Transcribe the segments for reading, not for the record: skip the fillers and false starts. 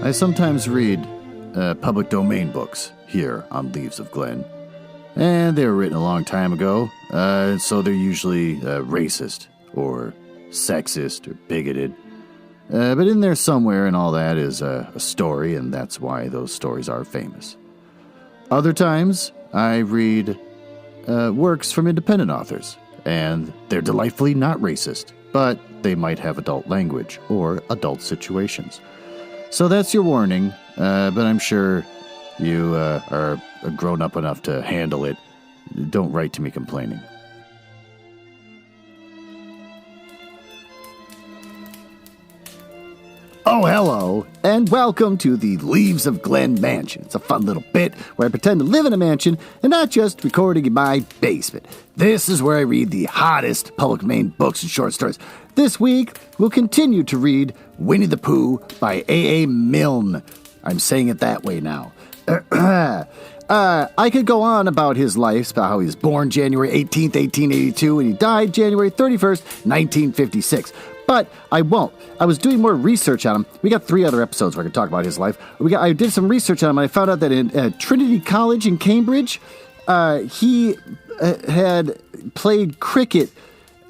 I sometimes read public domain books here on Leaves of Glen. And they were written a long time ago, so they're usually racist or sexist or bigoted. But in there somewhere and all that is a story, and that's why those stories are famous. Other times, I read works from independent authors, and they're delightfully not racist, but they might have adult language or adult situations. So that's your warning, but I'm sure you are grown up enough to handle it. Don't write to me complaining. Oh, hello, and welcome to the Leaves of Glen Mansion. It's a fun little bit where I pretend to live in a mansion and not just recording in my basement. This is where I read the hottest public domain books and short stories. This week, we'll continue to read Winnie-the-Pooh by A.A. Milne. I'm saying it that way now. I could go on about his life, about how he was born January 18th, 1882, and he died January 31st, 1956. But I won't. I was doing more research on him. We got 3 other episodes where I could talk about his life. I did some research on him, and I found out that in Trinity College in Cambridge, he had played cricket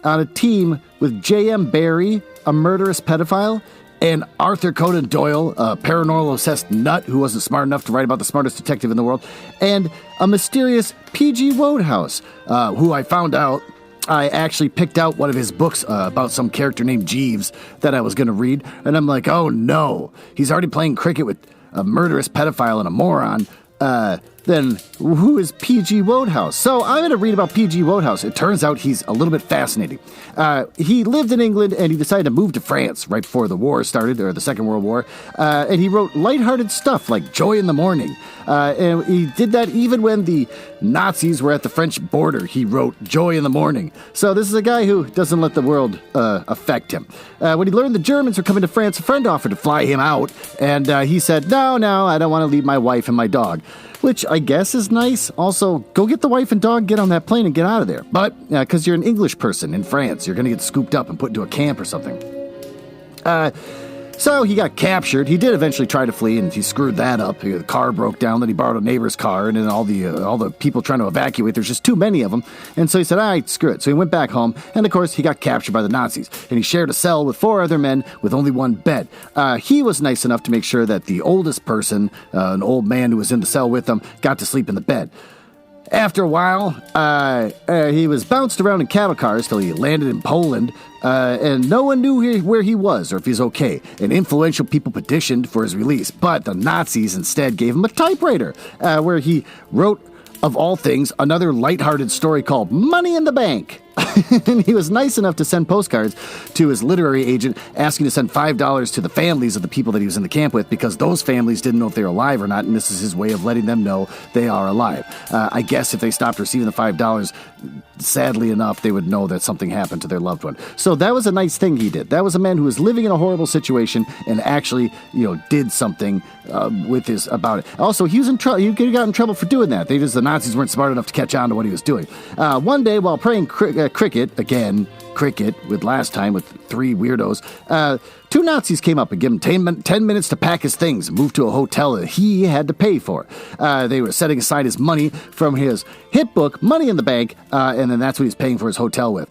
on a team with J.M. Barrie, a murderous pedophile, and Arthur Conan Doyle, a paranormal-obsessed nut who wasn't smart enough to write about the smartest detective in the world, and a mysterious P.G. Wodehouse, who I found out I actually picked out one of his books about some character named Jeeves that I was going to read, and I'm like, oh no, he's already playing cricket with a murderous pedophile and a moron. Then who is P.G. Wodehouse? So I'm going to read about P.G. Wodehouse. It turns out he's a little bit fascinating. He lived in England, and he decided to move to France right before the war started, or the Second World War, and he wrote lighthearted stuff like Joy in the Morning. And he did that even when the Nazis were at the French border. He wrote Joy in the Morning. So this is a guy who doesn't let the world affect him. When he learned the Germans were coming to France, a friend offered to fly him out, and he said, no, I don't want to leave my wife and my dog. Which I guess is nice. Also, go get the wife and dog, get on that plane, and get out of there. But, because you're an English person in France, you're going to get scooped up and put into a camp or something. So he got captured. He did eventually try to flee, and he screwed that up. The car broke down, then he borrowed a neighbor's car, and then all the people trying to evacuate, there's just too many of them. And so he said, all right, screw it. So he went back home, and of course, he got captured by the Nazis. And he shared a cell with 4 other men with only one bed. He was nice enough to make sure that the oldest person, an old man who was in the cell with him, got to sleep in the bed. After a while, he was bounced around in cattle cars till he landed in Poland, and no one knew where he was or if he's okay. And influential people petitioned for his release, but the Nazis instead gave him a typewriter, where he wrote, of all things, another lighthearted story called Money in the Bank. And he was nice enough to send postcards to his literary agent asking to send $5 to the families of the people that he was in the camp with, because those families didn't know if they were alive or not, and this is his way of letting them know they are alive. I guess if they stopped receiving the $5, sadly enough, they would know that something happened to their loved one. So that was a nice thing he did. That was a man who was living in a horrible situation and actually, did something about it. Also, he was in trouble. He got in trouble for doing that. The Nazis weren't smart enough to catch on to what he was doing. One day, while playing cricket, again, cricket, with last time with 3 weirdos, 2 Nazis came up and gave him 10 minutes to pack his things and move to a hotel that he had to pay for. They were setting aside his money from his hit book, Money in the Bank, and then that's what he's paying for his hotel with.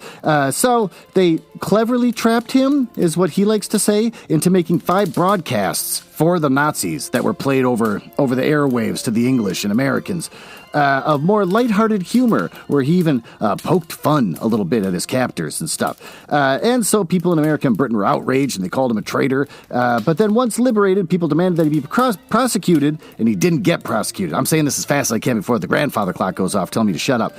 So they cleverly trapped him, is what he likes to say, into making 5 broadcasts for the Nazis that were played over the airwaves to the English and Americans. Of more lighthearted humor, where he even poked fun a little bit at his captors and stuff. And so people in America and Britain were outraged, and they called him a traitor. But then once liberated, people demanded that he be prosecuted, and he didn't get prosecuted. I'm saying this as fast as I can before the grandfather clock goes off telling me to shut up.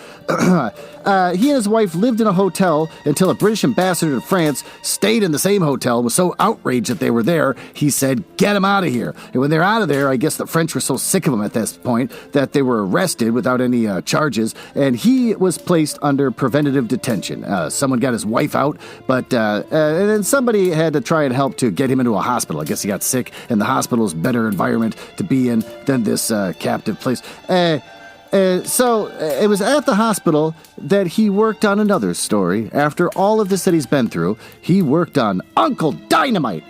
He and his wife lived in a hotel until a British ambassador to France stayed in the same hotel, was so outraged that they were there, he said, get him out of here. And when they're out of there, I guess the French were so sick of him at this point that they were arrested without any charges, and he was placed under preventative detention. Someone got his wife out, but and then somebody had to try and help to get him into a hospital. I guess he got sick, and the hospital's better environment to be in than this captive place. So it was at the hospital that he worked on another story. After all of this that he's been through, he worked on Uncle Dynamite.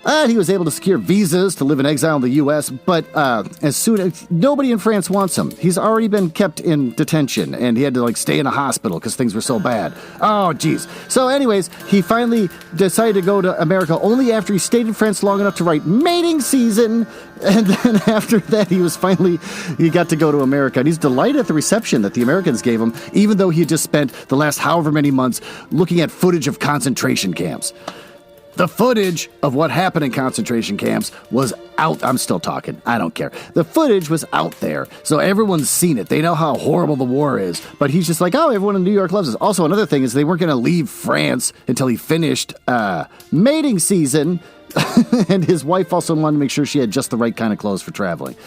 And he was able to secure visas to live in exile in the U.S., but as soon as nobody in France wants him. He's already been kept in detention, and he had to stay in a hospital because things were so bad. Oh, geez. So anyways, he finally decided to go to America only after he stayed in France long enough to write Mating Season, and then after that he got to go to America. And he's delighted at the reception that the Americans gave him, even though he had just spent the last however many months looking at footage of concentration camps. The footage of what happened in concentration camps was out. I'm still talking. I don't care. The footage was out there, so everyone's seen it. They know how horrible the war is, but he's just like, oh, everyone in New York loves us. Also, another thing is they weren't going to leave France until he finished Mating Season, and his wife also wanted to make sure she had just the right kind of clothes for traveling.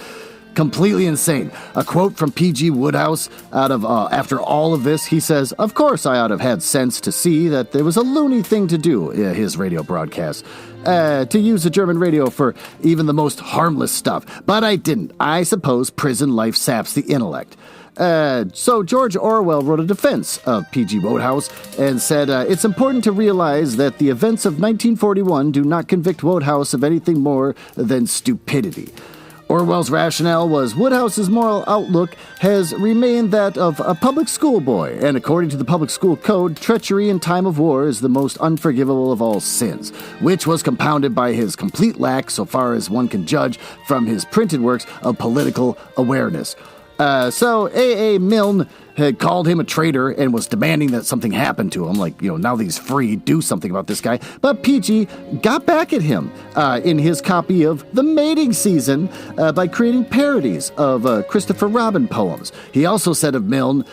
Completely insane. A quote from P.G. Wodehouse out of after all of this, he says, "Of course I ought to have had sense to see that there was a loony thing to do," his radio broadcast, to use the German radio for even the most harmless stuff. But I didn't. I suppose prison life saps the intellect. So George Orwell wrote a defense of P.G. Wodehouse and said, it's important to realize that the events of 1941 do not convict Wodehouse of anything more than stupidity. Orwell's rationale was Wodehouse's moral outlook has remained that of a public school boy, and according to the public school code, treachery in time of war is the most unforgivable of all sins, which was compounded by his complete lack, so far as one can judge from his printed works, of political awareness. So A.A. Milne had called him a traitor and was demanding that something happen to him, now that he's free, do something about this guy. But P.G. got back at him in his copy of The Mating Season by creating parodies of Christopher Robin poems. He also said of Milne,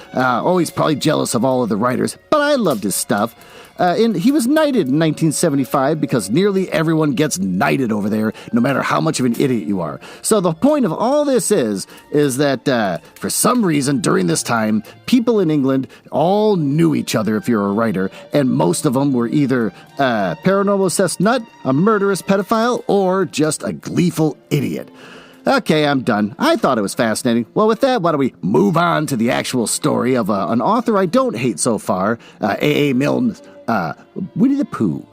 he's probably jealous of all of the writers, but I loved his stuff. And he was knighted in 1975 because nearly everyone gets knighted over there, no matter how much of an idiot you are. So the point of all this is that for some reason during this time, people in England all knew each other if you're a writer, and most of them were either a paranormal obsessed nut, a murderous pedophile, or just a gleeful idiot. Okay, I'm done. I thought it was fascinating. Well, with that, why don't we move on to the actual story of an author I don't hate so far, A.A. Milne's Winnie-the-Pooh.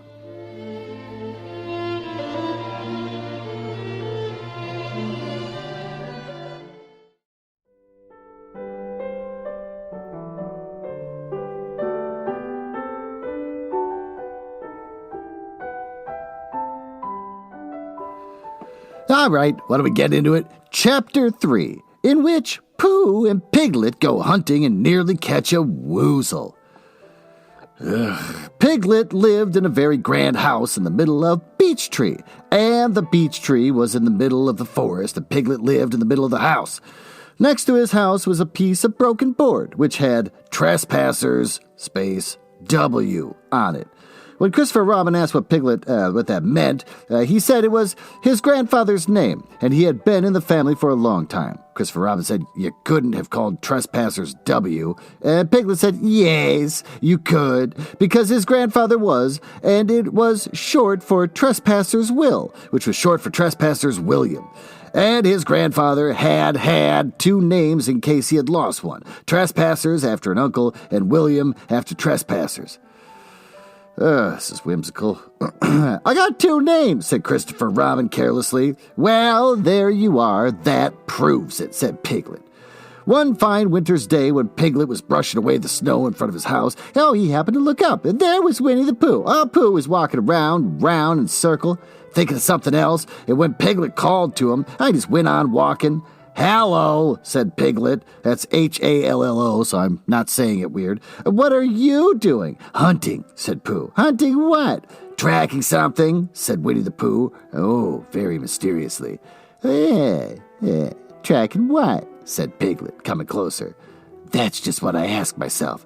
All right, why don't we get into it? Chapter 3, in which Pooh and Piglet go hunting and nearly catch a woozle. Piglet lived in a very grand house in the middle of Beech Tree, and the Beech Tree was in the middle of the forest, and Piglet lived in the middle of the house. Next to his house was a piece of broken board, which had Trespassers, W on it. When Christopher Robin asked what that meant, he said it was his grandfather's name, and he had been in the family for a long time. Christopher Robin said, "You couldn't have called Trespassers W." And Piglet said, "Yes, you could, because his grandfather was, and it was short for Trespassers Will, which was short for Trespassers William. And his grandfather had two names in case he had lost one. Trespassers after an uncle, and William after Trespassers." This is whimsical. "I got two names," said Christopher Robin carelessly. "Well, there you are. That proves it," said Piglet. One fine winter's day when Piglet was brushing away the snow in front of his house, he happened to look up, and there was Winnie-the-Pooh. Pooh was walking around in a circle, thinking of something else, and when Piglet called to him, he just went on walking. "Hello," said Piglet. That's Hallo, so I'm not saying it weird. "What are you doing?" "Hunting," said Pooh. "Hunting what?" "Tracking something," said Winnie-the-Pooh. Oh, very mysteriously. Tracking what?" said Piglet, coming closer. "That's just what I ask myself.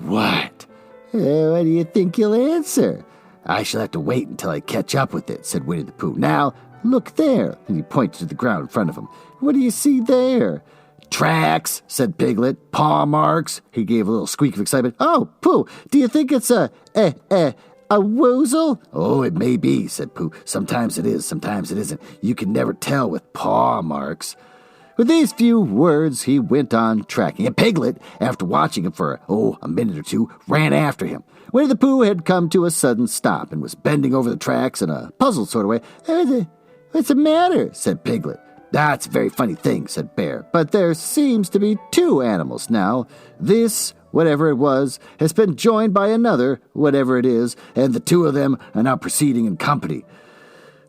What? What do you think you'll answer?" "I shall have to wait until I catch up with it," said Winnie-the-Pooh. "Now, look there," and he pointed to the ground in front of him. "What do you see there?" "Tracks," said Piglet. "Paw marks." He gave a little squeak of excitement. "Oh, Pooh, do you think it's a woozle?" "Oh, it may be," said Pooh. "Sometimes it is, sometimes it isn't. You can never tell with paw marks." With these few words, he went on tracking, and Piglet, after watching him for, a minute or two, ran after him. Winnie-the-Pooh had come to a sudden stop and was bending over the tracks in a puzzled sort of way. What's the matter? Said Piglet. That's a very funny thing, said Bear, but there seems to be two animals now. This, whatever it was, has been joined by another, whatever it is, and the two of them are now proceeding in company.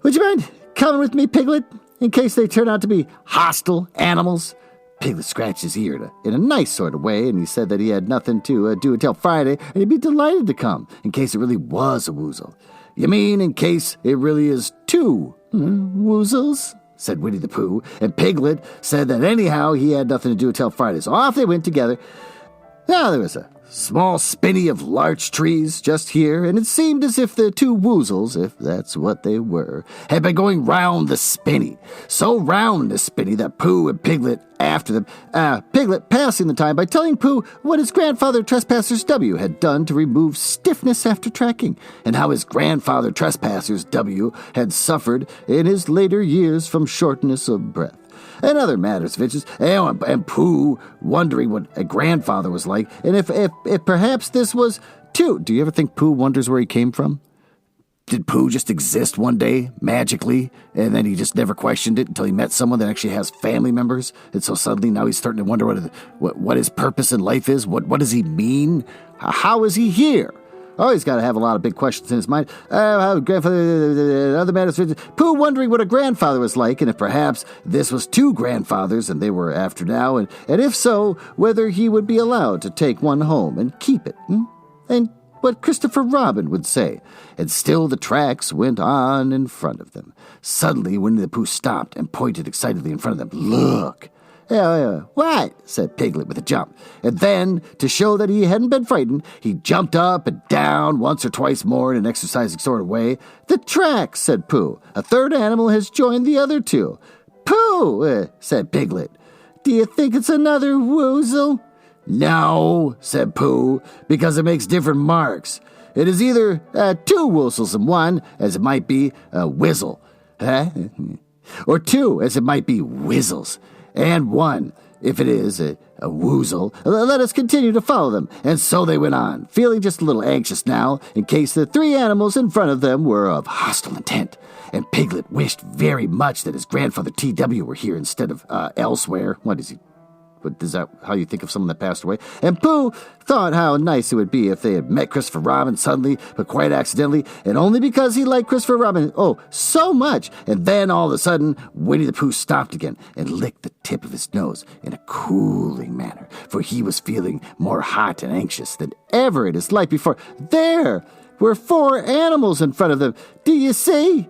Would you mind coming with me, Piglet, in case they turn out to be hostile animals? Piglet scratched his ear in a nice sort of way, and he said that he had nothing to do until Friday, and he'd be delighted to come, in case it really was a woozle. You mean in case it really is two woozles? Said Winnie-the-Pooh, and Piglet said that anyhow he had nothing to do until Friday, so off they went together. Now there was a small spinney of larch trees just here, and it seemed as if the two woozles, if that's what they were, had been going round the spinney. So round the spinney that Pooh and Piglet after them, Piglet passing the time by telling Pooh what his grandfather Trespassers W had done to remove stiffness after tracking, and how his grandfather Trespassers W had suffered in his later years from shortness of breath, and other matters of interest, and Pooh wondering what a grandfather was like, and if perhaps this was too. Do you ever think Pooh wonders where he came from? Did Pooh just exist one day, magically, and then he just never questioned it until he met someone that actually has family members, and so suddenly now he's starting to wonder what his purpose in life is? What does he mean? How is he here? Oh, he's got to have a lot of big questions in his mind. Grandfather, other matters. Pooh wondering what a grandfather was like, and if perhaps this was two grandfathers and they were after now, and if so, whether he would be allowed to take one home and keep it. And what Christopher Robin would say. And still the tracks went on in front of them. Suddenly, Winnie-the-Pooh stopped and pointed excitedly in front of them. Look! What? Said Piglet with a jump. And then, to show that he hadn't been frightened, he jumped up and down once or twice more in an exercising sort of way. The tracks, said Pooh. A third animal has joined the other two. Pooh, said Piglet. Do you think it's another woozle? No, said Pooh, because it makes different marks. It is either two woozles in one, as it might be a whizzle. Or two, as it might be whizzles. And one, if it is a woozle. Let us continue to follow them. And so they went on, feeling just a little anxious now, in case the three animals in front of them were of hostile intent. And Piglet wished very much that his grandfather T.W. were here instead of elsewhere. What is he? Is that how you think of someone that passed away? And Pooh thought how nice it would be if they had met Christopher Robin suddenly, but quite accidentally, and only because he liked Christopher Robin, so much. And then, all of a sudden, Winnie-the-Pooh stopped again and licked the tip of his nose in a cooling manner, for he was feeling more hot and anxious than ever in his life before. There were four animals in front of them. Do you see?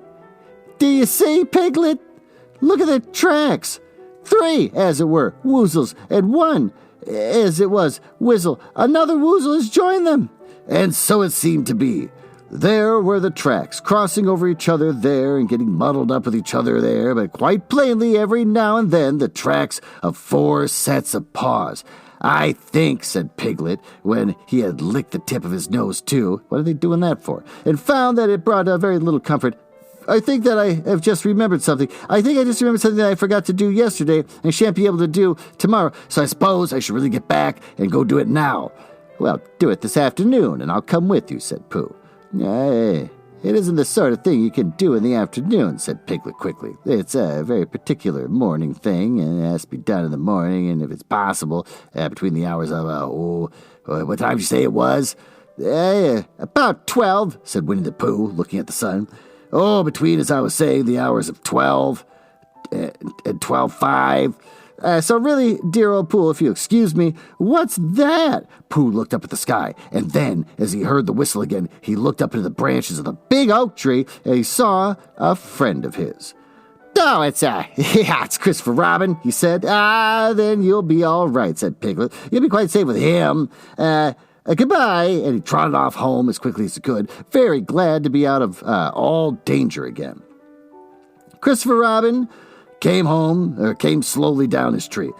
Do you see, Piglet? Look at the tracks. Three, as it were, woozles, and one, as it was, whizzle. Another woozle has joined them. And so it seemed to be. There were the tracks, crossing over each other there and getting muddled up with each other there, but quite plainly every now and then the tracks of four sets of paws. I think, said Piglet, when he had licked the tip of his nose too. What are they doing that for? And found that it brought very little comfort. I think that I have just remembered something. I think I just remembered something that I forgot to do yesterday and shan't be able to do tomorrow. So I suppose I should really get back and go do it now. Well, do it this afternoon, and I'll come with you, said Pooh. It isn't the sort of thing you can do in the afternoon, said Piglet quickly. It's a very particular morning thing, and it has to be done in the morning, and if it's possible, between the hours of, what time did you say it was? About 12, said Winnie-the-Pooh, looking at the sun. Between, as I was saying, the hours of 12 and 12:05. So really, dear old Pooh, if you excuse me, what's that? Pooh looked up at the sky, and then, as he heard the whistle again, he looked up into the branches of the big oak tree, and he saw a friend of his. Oh, it's Christopher Robin, he said. Then you'll be all right, said Piglet. You'll be quite safe with him. Goodbye, and he trotted off home as quickly as he could, very glad to be out of all danger again. Christopher Robin came slowly down his tree.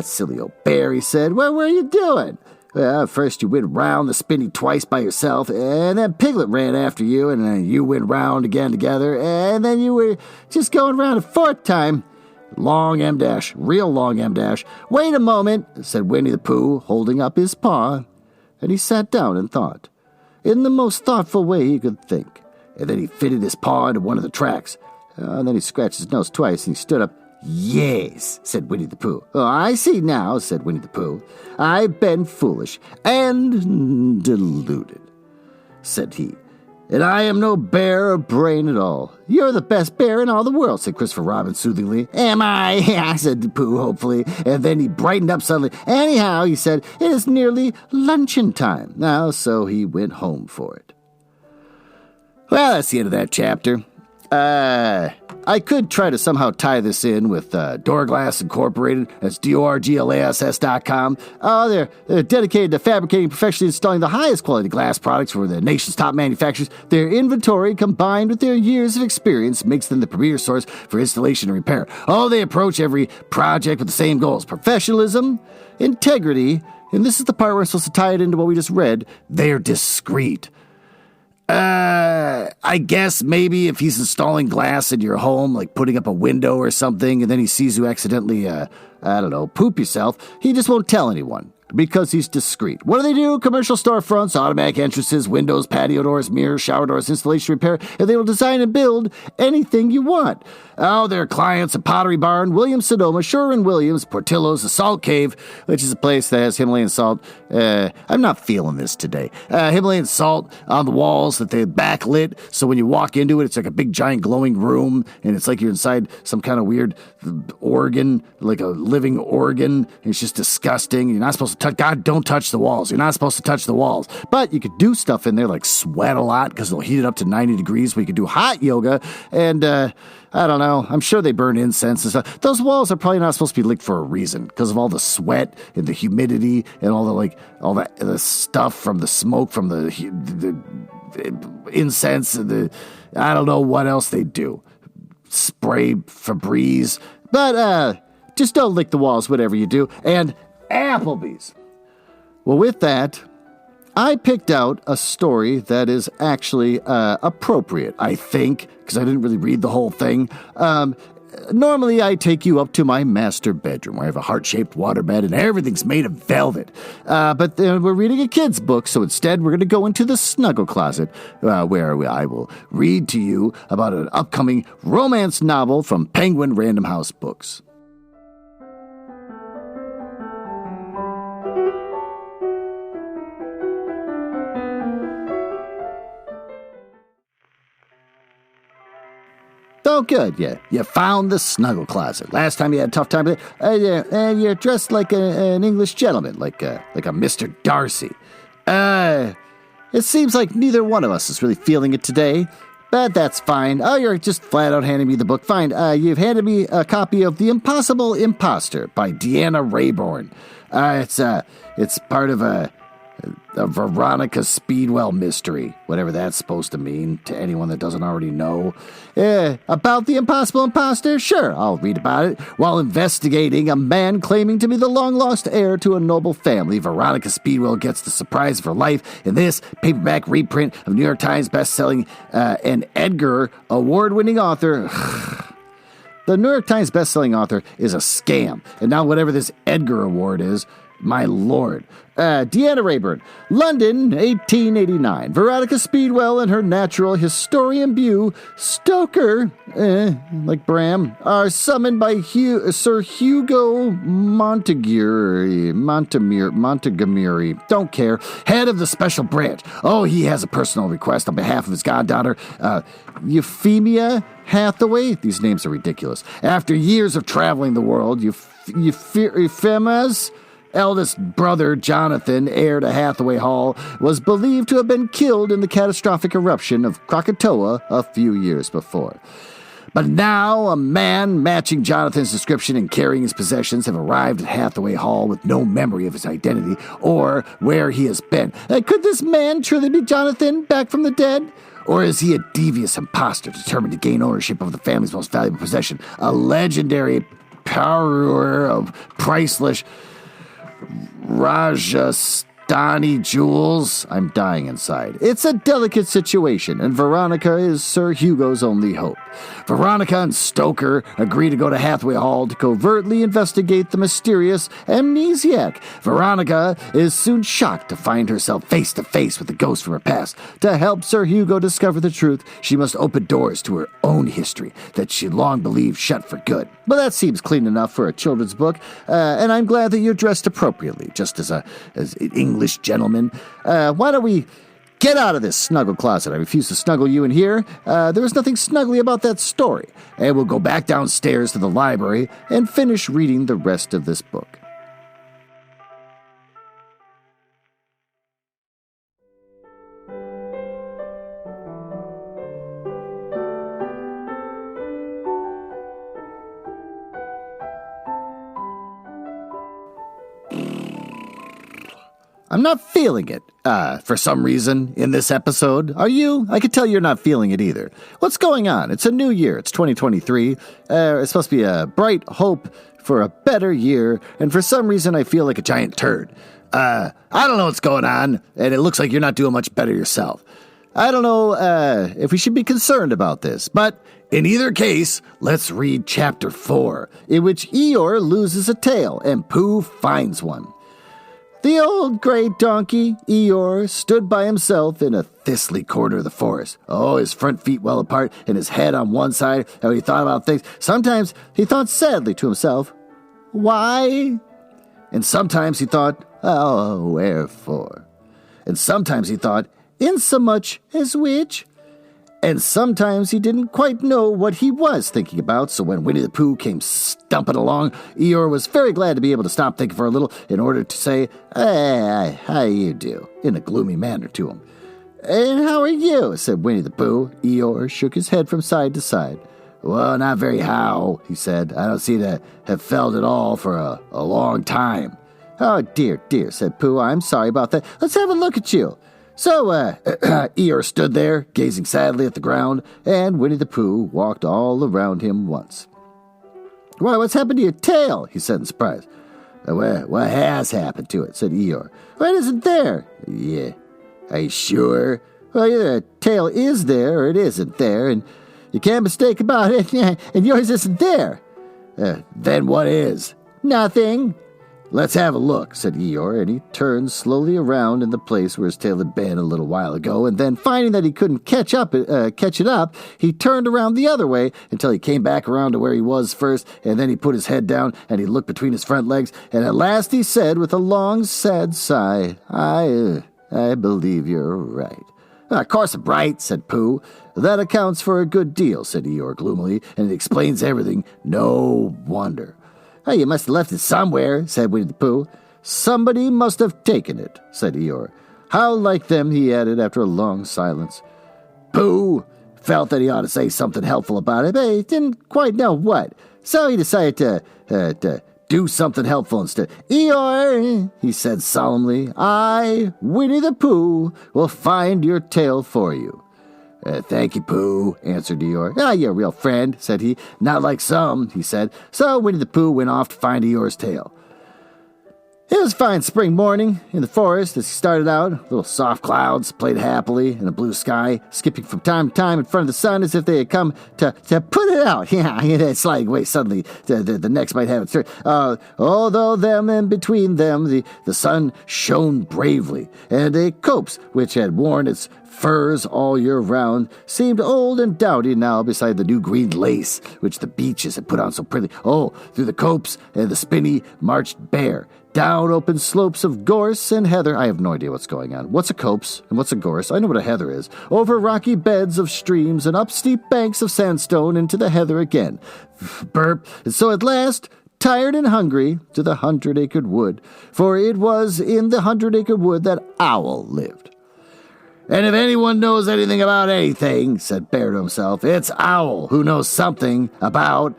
Silly old bear, he said. What were you doing? Well, first you went round the spinney twice by yourself, and then Piglet ran after you, and then you went round again together, and then you were just going round a fourth time. Long M dash, real long M dash. Wait a moment, said Winnie-the-Pooh, holding up his paw. And he sat down and thought, in the most thoughtful way he could think. And then he fitted his paw into one of the tracks. And then he scratched his nose twice and he stood up. Yes, said Winnie-the-Pooh. Oh, I see now, said Winnie-the-Pooh. I've been foolish and deluded, said he. And I am no bear of brain at all. You're the best bear in all the world, said Christopher Robin soothingly. Am I? Yeah, said Pooh hopefully. And then he brightened up suddenly. Anyhow, he said, it is nearly luncheon time. Now, so he went home for it. Well, that's the end of that chapter. I could try to somehow tie this in with Doorglass Incorporated. That's DORGLASS.com. Oh, they're dedicated to fabricating, professionally installing the highest quality glass products for the nation's top manufacturers. Their inventory, combined with their years of experience, makes them the premier source for installation and repair. Oh, they approach every project with the same goals: professionalism, integrity, and this is the part where I'm supposed to tie it into what we just read. They're discreet. I guess maybe if he's installing glass in your home, like putting up a window or something, and then he sees you accidentally, poop yourself, he just won't tell anyone because he's discreet. What do? Commercial storefronts, automatic entrances, windows, patio doors, mirrors, shower doors, installation repair, and they will design and build anything you want. Oh, their clients at Pottery Barn, Williams-Sonoma, Sherwin-Williams, Portillo's, the Salt Cave, which is a place that has Himalayan salt. I'm not feeling this today. Himalayan salt on the walls that they backlit, so when you walk into it, it's like a big giant glowing room, and it's like you're inside some kind of weird organ, like a living organ. It's just disgusting. You're not supposed to touch. God, don't touch the walls. You're not supposed to touch the walls. But you could do stuff in there like sweat a lot because they'll heat it up to 90 degrees. We could do hot yoga, and I don't know. I'm sure they burn incense and stuff. Those walls are probably not supposed to be licked for a reason because of all the sweat and the humidity and all the stuff from the smoke from the incense and I don't know what else they do. Spray Febreze. But just don't lick the walls, whatever you do. And Applebee's. Well, with that, I picked out a story that is actually appropriate, I think, because I didn't really read the whole thing. Normally, I take you up to my master bedroom, where I have a heart-shaped waterbed and everything's made of velvet. But we're reading a kid's book, so instead we're going to go into the snuggle closet, where I will read to you about an upcoming romance novel from Penguin Random House Books. Oh, good, yeah. You found the snuggle closet. Last time you had a tough time with it. And you're dressed like an English gentleman, like a Mr. Darcy. It seems like neither one of us is really feeling it today, but that's fine. Oh, you're just flat out handing me the book. Fine. You've handed me a copy of The Impossible Imposter by Deanna Rayborn. It's part of a Veronica Speedwell mystery, whatever that's supposed to mean to anyone that doesn't already know. About the impossible imposter? Sure, I'll read about it. While investigating a man claiming to be the long-lost heir to a noble family, Veronica Speedwell gets the surprise of her life in this paperback reprint of New York Times bestselling and Edgar award-winning author. The New York Times bestselling author is a scam, and now whatever this Edgar Award is, my lord. Deanna Rayburn, London, 1889. Veronica Speedwell and her natural historian beau, Stoker, like Bram, are summoned by Sir Hugo Montgomery, don't care, head of the special branch. Oh, he has a personal request on behalf of his goddaughter, Euphemia Hathaway. These names are ridiculous. After years of traveling the world, Euphemia's eldest brother, Jonathan, heir to Hathaway Hall, was believed to have been killed in the catastrophic eruption of Krakatoa a few years before. But now a man matching Jonathan's description and carrying his possessions have arrived at Hathaway Hall with no memory of his identity or where he has been. Could this man truly be Jonathan, back from the dead? Or is he a devious imposter determined to gain ownership of the family's most valuable possession, a legendary parure of priceless Rajasthan Donnie Jules, I'm dying inside. It's a delicate situation, and Veronica is Sir Hugo's only hope. Veronica and Stoker agree to go to Hathaway Hall to covertly investigate the mysterious amnesiac. Veronica is soon shocked to find herself face to face with the ghost from her past. To help Sir Hugo discover the truth, she must open doors to her own history that she long believed shut for good. But that seems clean enough for a children's book, and I'm glad that you're dressed appropriately, just as an English gentleman. Why don't we get out of this snuggle closet? I refuse to snuggle you in here. There is nothing snuggly about that story. And we'll go back downstairs to the library and finish reading the rest of this book. I'm not feeling it, for some reason, in this episode. Are you? I could tell you're not feeling it either. What's going on? It's a new year. It's 2023. It's supposed to be a bright hope for a better year, and for some reason I feel like a giant turd. I don't know what's going on, and it looks like you're not doing much better yourself. I don't know, if we should be concerned about this, but in either case, let's read Chapter 4, in which Eeyore loses a tail and Pooh finds one. The old gray donkey, Eeyore, stood by himself in a thistly corner of the forest. Oh, his front feet well apart and his head on one side, how he thought about things. Sometimes he thought sadly to himself, why? And sometimes he thought, oh, wherefore? And sometimes he thought, insomuch as which? And sometimes he didn't quite know what he was thinking about, so when Winnie-the-Pooh came stumping along, Eeyore was very glad to be able to stop thinking for a little in order to say, hey, how you do, in a gloomy manner to him. And how are you? Said Winnie-the-Pooh. Eeyore shook his head from side to side. Well, not very how, he said. I don't seem to have felt it all for a long time. Oh, dear, said Pooh. I'm sorry about that. Let's have a look at you. So, Eeyore stood there, gazing sadly at the ground, and Winnie-the-Pooh walked all around him once. Why, what's happened to your tail? He said in surprise. What has happened to it? Said Eeyore. Well, it isn't there. Yeah. Are you sure? Well, either a tail is there or it isn't there, and you can't mistake about it, and yours isn't there. Then what is? Nothing. Let's have a look, said Eeyore, and he turned slowly around in the place where his tail had been a little while ago, and then finding that he couldn't catch it up, he turned around the other way until he came back around to where he was first, and then he put his head down, and he looked between his front legs, and at last he said with a long, sad sigh, I believe you're right. Of course I'm right, said Pooh. That accounts for a good deal, said Eeyore gloomily, and it explains everything. No wonder. Oh, you must have left it somewhere, said Winnie-the-Pooh. Somebody must have taken it, said Eeyore. How like them, he added after a long silence. Pooh felt that he ought to say something helpful about it, but he didn't quite know what. So he decided to do something helpful instead. Eeyore, he said solemnly, I, Winnie-the-Pooh, will find your tail for you. Thank you, Pooh, answered Eeyore. You're a real friend, said he. Not like some, he said. So Winnie-the-Pooh went off to find Eeyore's tail. It was a fine spring morning in the forest as he started out. Little soft clouds played happily in a blue sky, skipping from time to time in front of the sun as if they had come to put it out. Yeah, it's like, wait, suddenly the next might have its turn. Although them and between them the sun shone bravely, and a copse which had worn its furs all year round seemed old and dowdy now beside the new green lace which the beeches had put on so prettily. Oh, through the copse and the spinney marched Bear, down open slopes of gorse and heather. I have no idea what's going on. What's a copse and what's a gorse? I know what a heather is. Over rocky beds of streams and up steep banks of sandstone into the heather again. Burp. And so at last, tired and hungry, to the 100-acre wood, for it was in the 100-acre wood that Owl lived. And if anyone knows anything about anything, said Bear to himself, it's Owl who knows something about,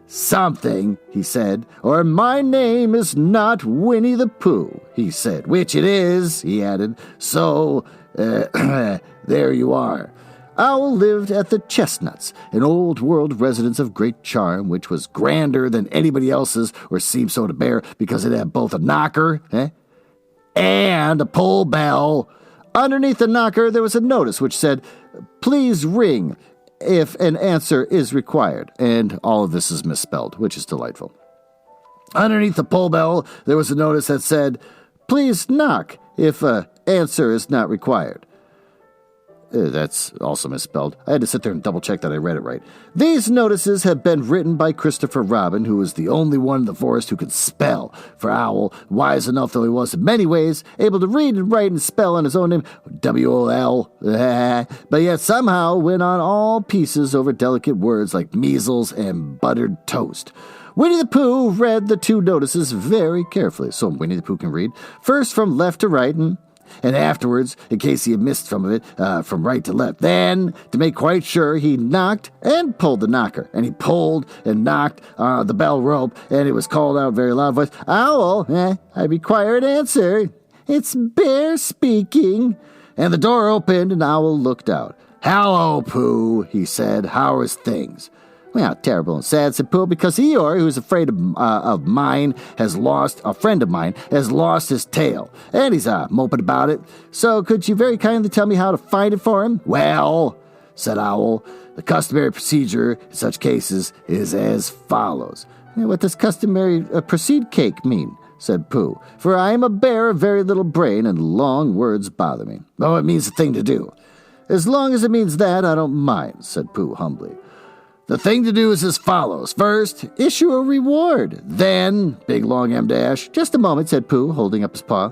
something, he said, or my name is not Winnie-the-Pooh, he said, which it is, he added, so, there you are. Owl lived at the Chestnuts, an old-world residence of great charm, which was grander than anybody else's, or seemed so to Bear, because it had both a knocker, and a pull bell. Underneath the knocker, there was a notice which said, "Please ring if an answer is required." And all of this is misspelled, which is delightful. Underneath the pull bell, there was a notice that said, "Please knock if an answer is not required." That's also misspelled. I had to sit there and double-check that I read it right. These notices have been written by Christopher Robin, who was the only one in the forest who could spell. For Owl, wise enough though he was in many ways, able to read and write and spell on his own name, W-O-L, but yet somehow went on all pieces over delicate words like measles and buttered toast. Winnie-the-Pooh read the two notices very carefully, so Winnie-the-Pooh can read, first from left to right and afterwards, in case he had missed some of it, from right to left. Then, to make quite sure, he knocked and pulled the knocker. And he pulled and knocked the bell rope, and it was called out very loud voice, "Owl, I require an answer. It's Bear speaking." And the door opened, and Owl looked out. "Hello, Pooh," he said. "How is things?" "Well, terrible and sad," said Pooh, "because Eeyore, who's afraid of mine, has lost his tail, and he's moping about it. So could you very kindly tell me how to find it for him?" "Well," said Owl, "the customary procedure in such cases is as follows." "What does customary proceed cake mean?" said Pooh, "for I am a bear of very little brain, and long words bother me." "Oh, it means the thing to do." "As long as it means that, I don't mind," said Pooh humbly. "The thing to do is as follows. First, issue a reward. Then, big long M dash." "Just a moment," said Pooh, holding up his paw.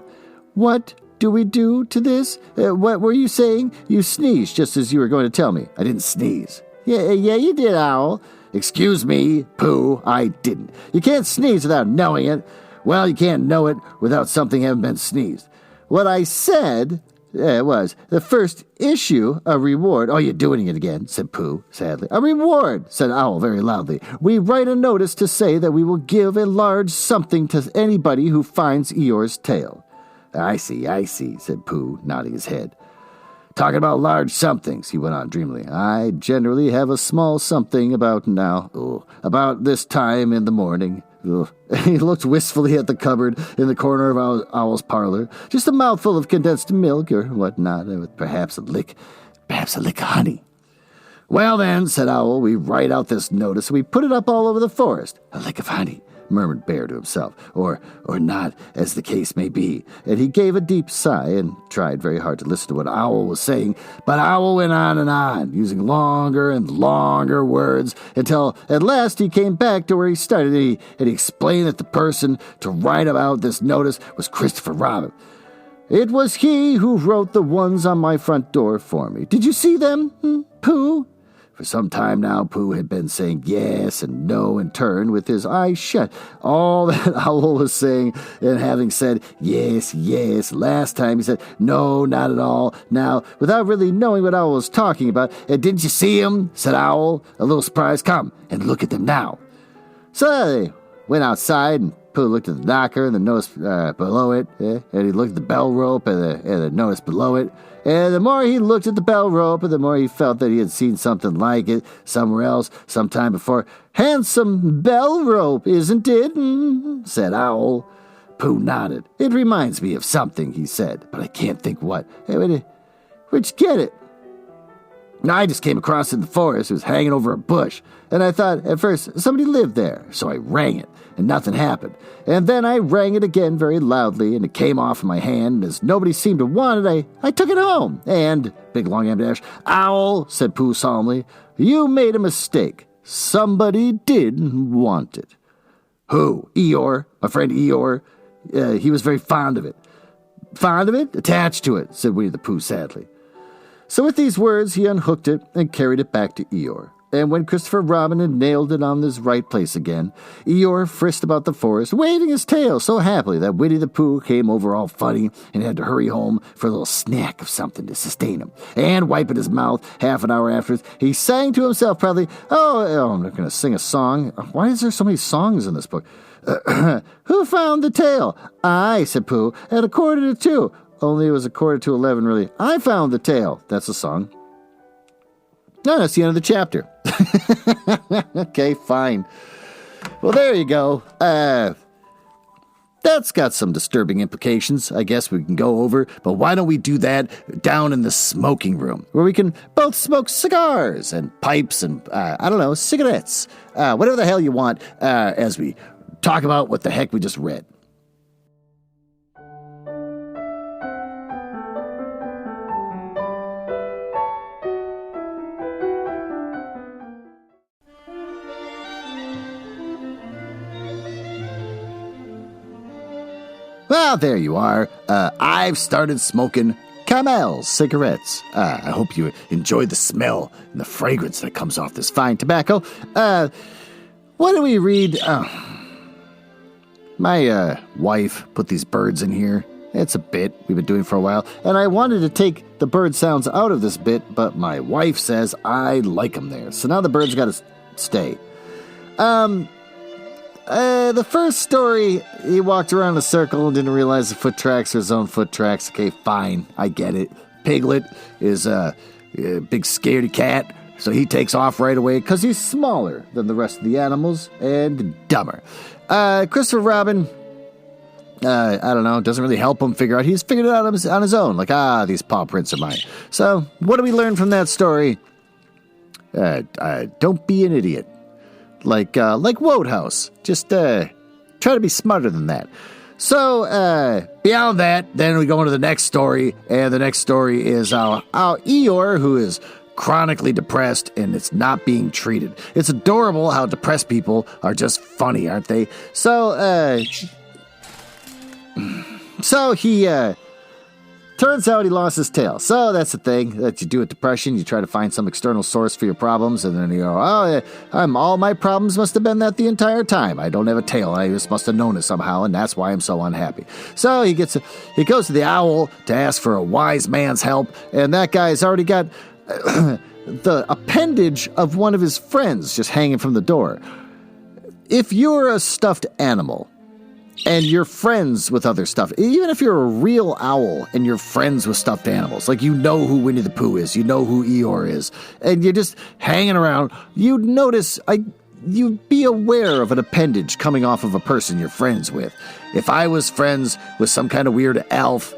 "What do we do to this? What were you saying? You sneezed just as you were going to tell me." "I didn't sneeze." Yeah, you did, Owl." "Excuse me, Pooh, I didn't. You can't sneeze without knowing it." "Well, you can't know it without something having been sneezed." "What I said was, the first issue a reward." "Oh, you're doing it again," said Pooh, sadly. "A reward," said Owl very loudly. "We write a notice to say that we will give a large something to anybody who finds Eeyore's tail." I see, said Pooh, nodding his head. "Talking about large somethings," he went on dreamily. "I generally have a small something about this time in the morning." He looked wistfully at the cupboard in the corner of Owl's parlor. "Just a mouthful of condensed milk or whatnot, with perhaps a lick of honey." "Well then," said Owl, "we write out this notice and we put it up all over the forest." "A lick of honey," murmured Bear to himself, or not, as the case may be, and he gave a deep sigh and tried very hard to listen to what Owl was saying, but Owl went on and on, using longer and longer words, until at last he came back to where he started, and he explained that the person to write about this notice was Christopher Robin. "It was he who wrote the ones on my front door for me. Did you see them, Pooh?" For some time now, Pooh had been saying yes and no in turn with his eyes shut. All that Owl was saying, and having said yes, last time he said no, not at all. Now, without really knowing what Owl was talking about, "Didn't you see him?" said Owl, a little surprised. "Come and look at them now." So they went outside, and Pooh looked at the knocker and the notice below it, and he looked at the bell rope and the notice below it. And the more he looked at the bell rope, the more he felt that he had seen something like it somewhere else, sometime before. "Handsome bell rope, isn't it?" said Owl. Pooh nodded. "It reminds me of something," he said, "but I can't think what. Where'd you get it?" "I just came across it in the forest. It was hanging over a bush. And I thought at first somebody lived there, so I rang it, and nothing happened. And then I rang it again very loudly, and it came off in my hand, and as nobody seemed to want it, I took it home. And," big long M dash, "Owl," said Pooh solemnly, "you made a mistake. Somebody did want it." "Who? Eeyore, my friend Eeyore. He was very fond of it." "Fond of it? Attached to it," said Winnie-the-Pooh sadly. So with these words, he unhooked it and carried it back to Eeyore. And when Christopher Robin had nailed it on his right place again, Eeyore frisked about the forest, waving his tail so happily that Winnie-the-Pooh came over all funny and had to hurry home for a little snack of something to sustain him. And wiping his mouth half an hour afterwards, he sang to himself proudly, I'm not going to sing a song. Why is there so many songs in this book? "Who found the tail?" "I," said Pooh, "at 1:45. Only it was 11:15, really. I found the tail." That's a song. No, that's the end of the chapter. Okay, fine. Well, there you go. That's got some disturbing implications, I guess we can go over, but why don't we do that down in the smoking room, where we can both smoke cigars and pipes and, cigarettes, whatever the hell you want, as we talk about what the heck we just read. Well, there you are. I've started smoking Camel cigarettes. I hope you enjoy the smell and the fragrance that comes off this fine tobacco. What do we read? My wife put these birds in here. It's a bit we've been doing for a while, and I wanted to take the bird sounds out of this bit, but my wife says I like them there. So now the birds got to stay. The first story, he walked around in a circle and didn't realize the foot tracks are his own foot tracks. Okay, fine, I get it. Piglet is a big scaredy cat, so he takes off right away because he's smaller than the rest of the animals and dumber. Christopher Robin, I don't know, doesn't really help him figure out. He's figured it out on his own, like, these paw prints are mine. So, what do we learn from that story? Don't be an idiot. Like Wodehouse. Just try to be smarter than that. So, beyond that, then we go into the next story, and the next story is how Eeyore, who is chronically depressed, and it's not being treated. It's adorable how depressed people are just funny, aren't they? So he turns out he lost his tail. So that's the thing that you do with depression. You try to find some external source for your problems, and then you go, all my problems must have been that the entire time. I don't have a tail. I just must have known it somehow, and that's why I'm so unhappy. So he goes to the owl to ask for a wise man's help, and that guy's already got the appendage of one of his friends just hanging from the door. If you're a stuffed animal, and you're friends with other stuff, even if you're a real owl and you're friends with stuffed animals, like you know who Winnie-the-Pooh is, you know who Eeyore is, and you're just hanging around, you'd notice, you'd be aware of an appendage coming off of a person you're friends with. If I was friends with some kind of weird Alf?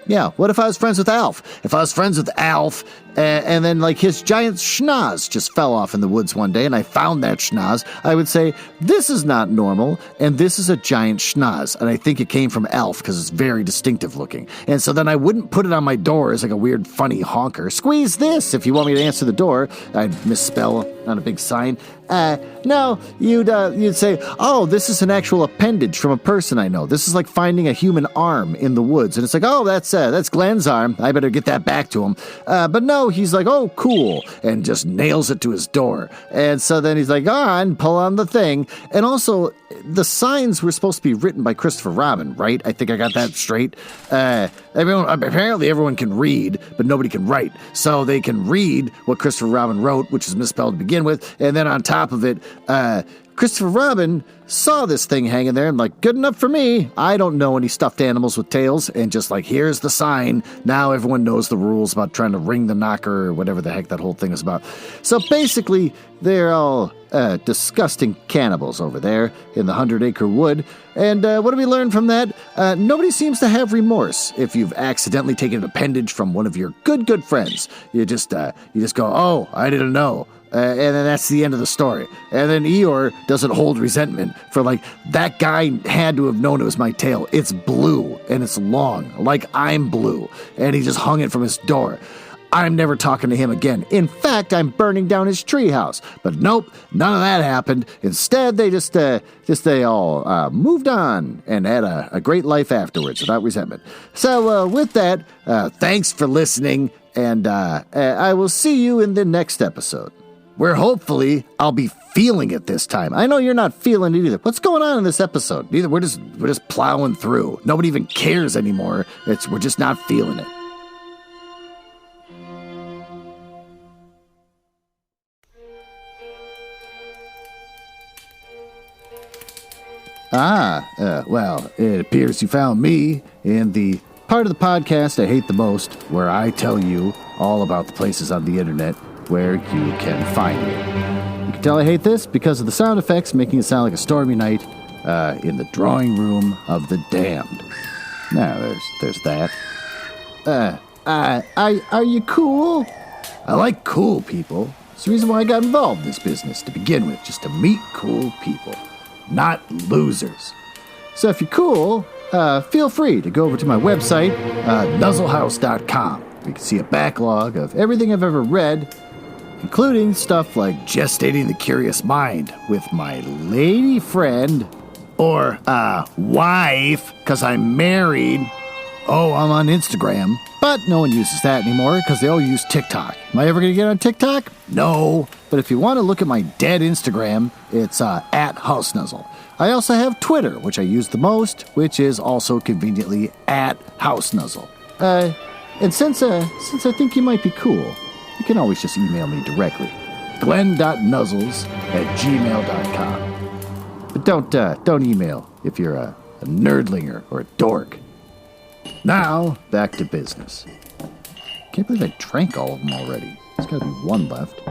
Yeah, what if I was friends with Alf? If I was friends with Alf, and then, like, his giant schnoz just fell off in the woods one day, and I found that schnoz, I would say, this is not normal, and this is a giant schnoz, and I think it came from Alf, because it's very distinctive looking. And so then I wouldn't put it on my door as, like, a weird, funny honker. Squeeze this if you want me to answer the door. I'd misspell on a big sign. No, you'd say, oh, this is an actual appendage from a person I know. This is like finding a human arm in the woods. And it's like, oh, that's Glen's arm. I better get that back to him. But no, he's like, oh, cool. And just nails it to his door. And so then he's like, and pull on the thing. And also, the signs were supposed to be written by Christopher Robin, right? I think I got that straight. Apparently everyone can read, but nobody can write. So they can read what Christopher Robin wrote, which is misspelled to begin with, and then on top of it, Christopher Robin saw this thing hanging there and like, good enough for me. I don't know any stuffed animals with tails, and just like, here's the sign. Now everyone knows the rules about trying to ring the knocker or whatever the heck that whole thing is about. So basically, they're all disgusting cannibals over there in the 100-acre wood. And what do we learn from that? Nobody seems to have remorse if you've accidentally taken an appendage from one of your good friends. You just go, oh, I didn't know. And then that's the end of the story. And then Eeyore doesn't hold resentment for, like, that guy had to have known it was my tail. It's blue, and it's long, like I'm blue. And he just hung it from his door. I'm never talking to him again. In fact, I'm burning down his treehouse. But nope, none of that happened. Instead, they all moved on and had a great life afterwards without resentment. So with that, thanks for listening, and I will see you in the next episode, where hopefully I'll be feeling it this time. I know you're not feeling it either. What's going on in this episode? Neither. We're just plowing through. Nobody even cares anymore. We're just not feeling it. Well, it appears you found me in the part of the podcast I hate the most, where I tell you all about the places on the internet where you can find me. You can tell I hate this because of the sound effects making it sound like a stormy night, in the drawing room of the damned. Now, there's that. Are you cool? I like cool people. It's the reason why I got involved in this business to begin with, just to meet cool people, not losers. So if you're cool, feel free to go over to my website, nuzzlehouse.com. You can see a backlog of everything I've ever read, including stuff like Gestating the Curious Mind with my lady friend, or wife, because I'm married. Oh, I'm on Instagram, but no one uses that anymore because they all use TikTok. Am I ever going to get on TikTok? No. But if you want to look at my dead Instagram, it's at HouseNuzzle. I also have Twitter, which I use the most, which is also conveniently at HouseNuzzle. And since I think you might be cool, you can always just email me directly. glen.nuzzles@gmail.com. But don't email if you're a nerdlinger or a dork. Now, back to business. Can't believe I drank all of them already. There's got to be one left.